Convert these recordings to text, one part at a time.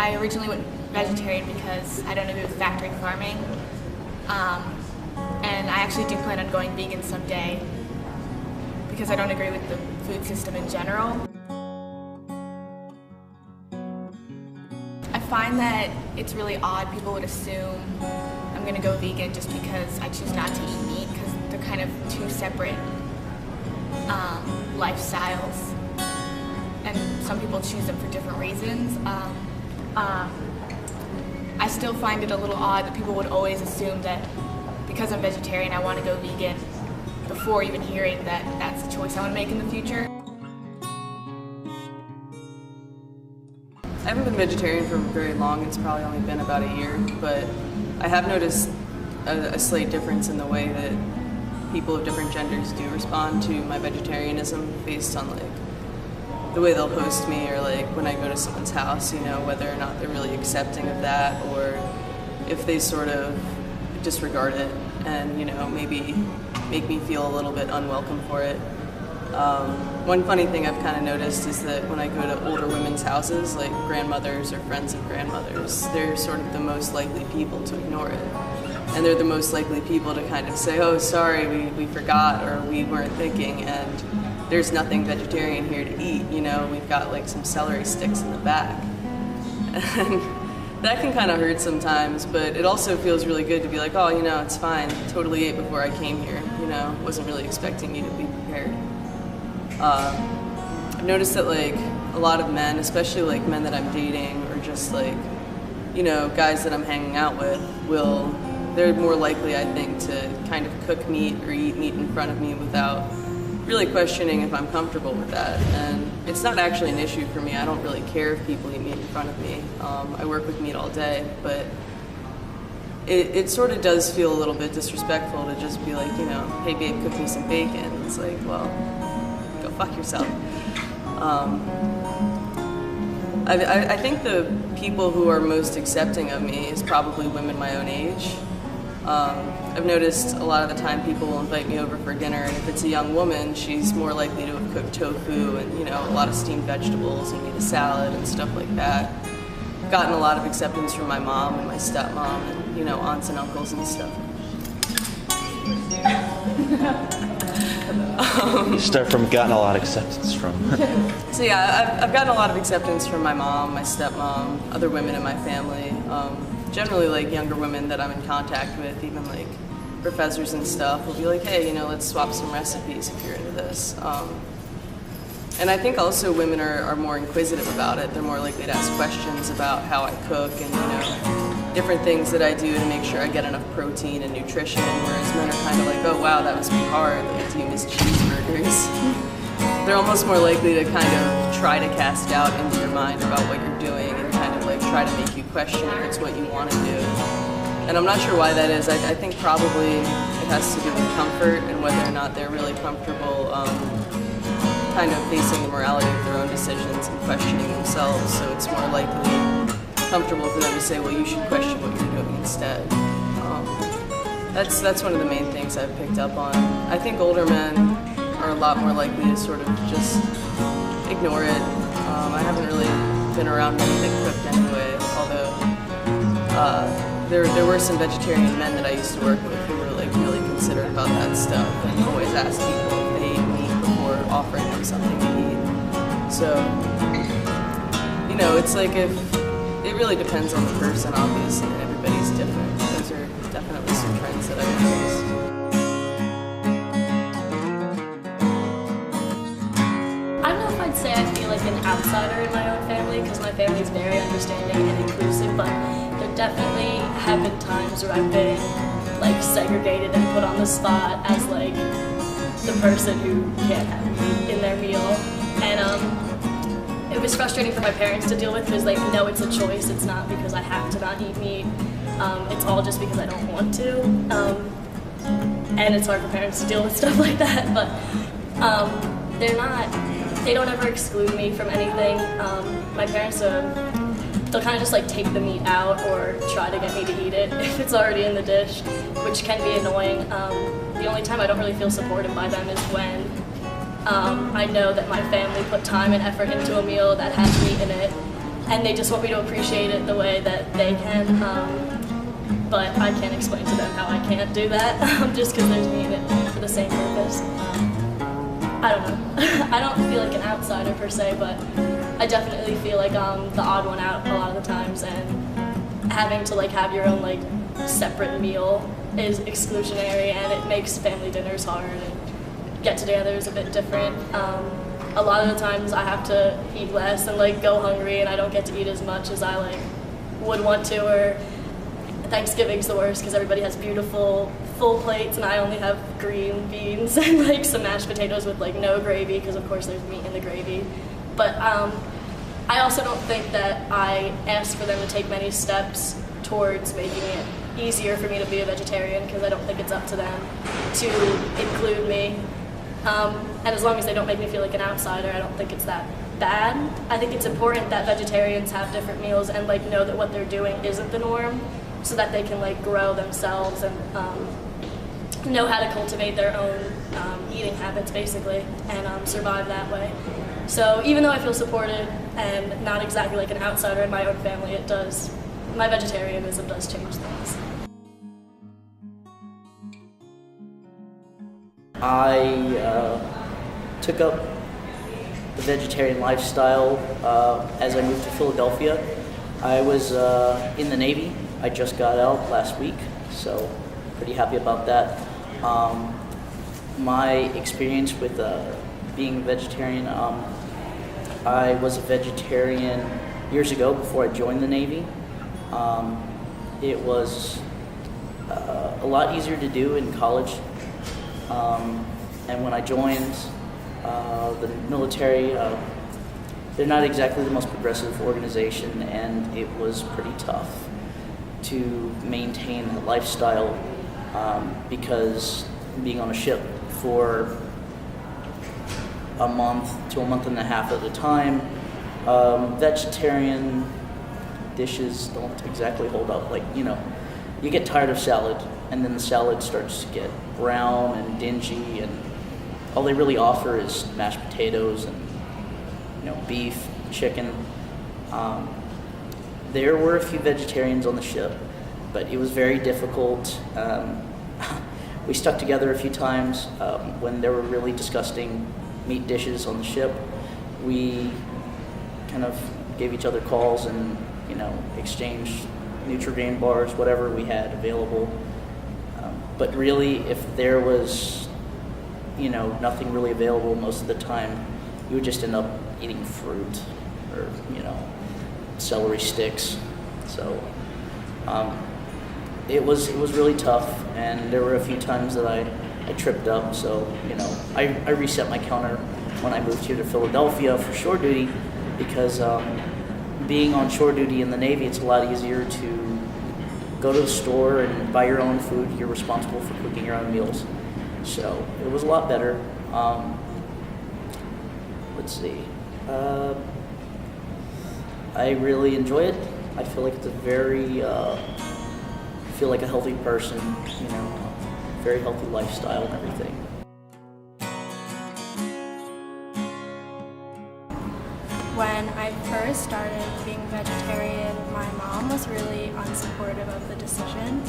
I originally went vegetarian because I don't agree with factory farming, and I actually do plan on going vegan someday because I don't agree with the food system in general. I find that it's really odd people would assume I'm going to go vegan just because I choose not to eat meat, because they're kind of two separate lifestyles, and some people choose them for different reasons. I still find it a little odd that people would always assume that because I'm vegetarian I want to go vegan before even hearing that that's a choice I want to make in the future. I haven't been vegetarian for very long. It's probably only been about a year, but I have noticed a slight difference in the way that people of different genders do respond to my vegetarianism based on like the way they'll host me, or like when I go to someone's house, you know, whether or not they're really accepting of that, or if they sort of disregard it and, you know, maybe make me feel a little bit unwelcome for it. One funny thing I've kind of noticed is that when I go to older women's houses, like grandmothers or friends of grandmothers, they're sort of the most likely people to ignore it. And they're the most likely people to kind of say, oh, sorry, we forgot, or we weren't thinking, and there's nothing vegetarian here to eat, you know, we've got like some celery sticks in the back. And that can kind of hurt sometimes, but it also feels really good to be like, oh, you know, it's fine, totally ate before I came here, you know, wasn't really expecting you to be prepared. I've noticed that like a lot of men, especially like men that I'm dating, or just like, you know, guys that I'm hanging out with, they're more likely, I think, to kind of cook meat or eat meat in front of me without really questioning if I'm comfortable with that. And it's not actually an issue for me. I don't really care if people eat meat in front of me. I work with meat all day, but it sort of does feel a little bit disrespectful to just be like, you know, hey babe, cook me some bacon. It's like, well, go fuck yourself. I think the people who are most accepting of me is probably women my own age. I've noticed a lot of the time people will invite me over for dinner, and if it's a young woman, she's more likely to have cooked tofu and, you know, a lot of steamed vegetables and made a salad and stuff like that. I've gotten a lot of acceptance from my mom and my stepmom and, you know, aunts and uncles and stuff. Start from gotten a lot of acceptance from. So yeah, I've gotten a lot of acceptance from my mom, my stepmom, other women in my family. Generally like younger women that I'm in contact with, even like professors and stuff, will be like, hey, you know, let's swap some recipes if you're into this. And I think also women are more inquisitive about it. They're more likely to ask questions about how I cook and, you know, different things that I do to make sure I get enough protein and nutrition, whereas men are kind of like, oh wow, that must be hard, like, do you miss cheeseburgers? They're almost more likely to kind of try to cast doubt into your mind about what you're doing and kind of like try to make you question if it's what you want to do. And I'm not sure why that is. I think probably it has to do with comfort and whether or not they're really comfortable kind of facing the morality of their own decisions and questioning themselves, so it's more likely comfortable for them to say, well, you should question what you're doing instead. That's one of the main things I've picked up on. I think older men are a lot more likely to sort of just ignore it. I haven't really been around many that cooked anyway, although there were some vegetarian men that I used to work with who were like really considerate about that stuff and always asked people if they ate meat before offering them something to eat. So, you know, it's like it really depends on the person, obviously, and everybody's different. Those are definitely some trends that I've noticed. I don't know if I'd say I feel like an outsider in my own family, because my family's very understanding and inclusive, but there definitely have been times where I've been like segregated and put on the spot as like the person who can't have meat in their meal. And it was frustrating for my parents to deal with, because they know it's a choice. It's not because I have to not eat meat. It's all just because I don't want to. And it's hard for parents to deal with stuff like that, but they don't ever exclude me from anything. My parents, they'll kind of just like take the meat out or try to get me to eat it if it's already in the dish, which can be annoying. The only time I don't really feel supported by them is when I know that my family put time and effort into a meal that has meat in it, and they just want me to appreciate it the way that they can. But I can't explain to them how I can't do that, just because there's me in it for the same purpose. I don't know. I don't feel like an outsider per se, but I definitely feel like I'm the odd one out a lot of the times, and having to like have your own like separate meal is exclusionary, and it makes family dinners hard, and get-together is a bit different. A lot of the times I have to eat less and like go hungry, and I don't get to eat as much as I like would want to. Or Thanksgiving's the worst because everybody has beautiful full plates, and I only have green beans and like some mashed potatoes with like no gravy, because of course there's meat in the gravy. But I also don't think that I ask for them to take many steps towards making it easier for me to be a vegetarian, because I don't think it's up to them to include me. And as long as they don't make me feel like an outsider, I don't think it's that bad. I think it's important that vegetarians have different meals and like know that what they're doing isn't the norm, so that they can like grow themselves and know how to cultivate their own eating habits basically, and survive that way. So even though I feel supported and not exactly like an outsider in my own family, my vegetarianism does change things. I took up the vegetarian lifestyle as I moved to Philadelphia. I was in the Navy. I just got out last week, so pretty happy about that. My experience with being a vegetarian, I was a vegetarian years ago before I joined the Navy. It was a lot easier to do in college. And when I joined the military, they're not exactly the most progressive organization, and it was pretty tough to maintain a lifestyle because being on a ship for a month to a month and a half at a time, vegetarian dishes don't exactly hold up. Like, you get tired of salad, and then the salad starts to get brown and dingy, and all they really offer is mashed potatoes and beef, chicken. There were a few vegetarians on the ship, but it was very difficult. We stuck together a few times when there were really disgusting meat dishes on the ship. We kind of gave each other calls and exchanged Nutrigrain bars, whatever we had available. But really, if there was, nothing really available most of the time, you would just end up eating fruit or, celery sticks. So it was really tough, and there were a few times that I tripped up. So, I reset my counter when I moved here to Philadelphia for shore duty, because being on shore duty in the Navy, it's a lot easier to go to the store and buy your own food. You're responsible for cooking your own meals. So it was a lot better. Let's see. I really enjoy it. I feel like it's feel like a healthy person, very healthy lifestyle and everything. When I first started being vegetarian, my mom was really unsupportive of the decision,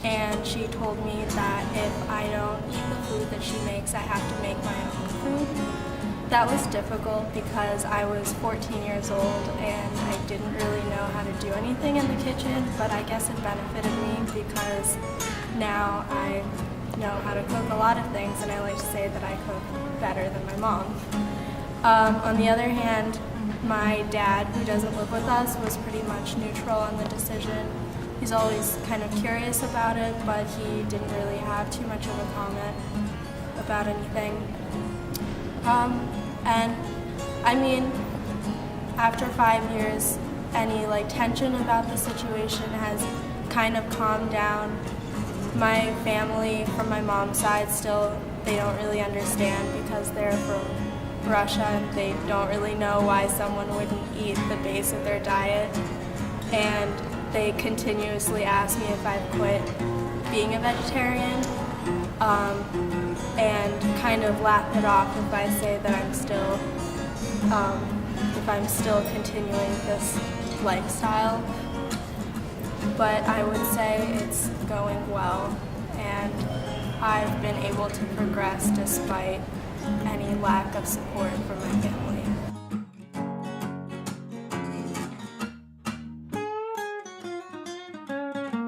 and she told me that if I don't eat the food that she makes, I have to make my own food. That was difficult because I was 14 years old and I didn't really know how to do anything in the kitchen, but I guess it benefited me because now I know how to cook a lot of things, and I like to say that I cook better than my mom. On the other hand, my dad, who doesn't live with us, was pretty much neutral on the decision. He's always kind of curious about it, but he didn't really have too much of a comment about anything. And I mean, after 5 years, any tension about the situation has kind of calmed down. My family, from my mom's side, still, they don't really understand because they're from Russia, and they don't really know why someone wouldn't eat the base of their diet, and they continuously ask me if I've quit being a vegetarian, and kind of laugh it off if I say that I'm still if I'm still continuing this lifestyle. But I would say it's going well, and I've been able to progress despite any lack of support from my family.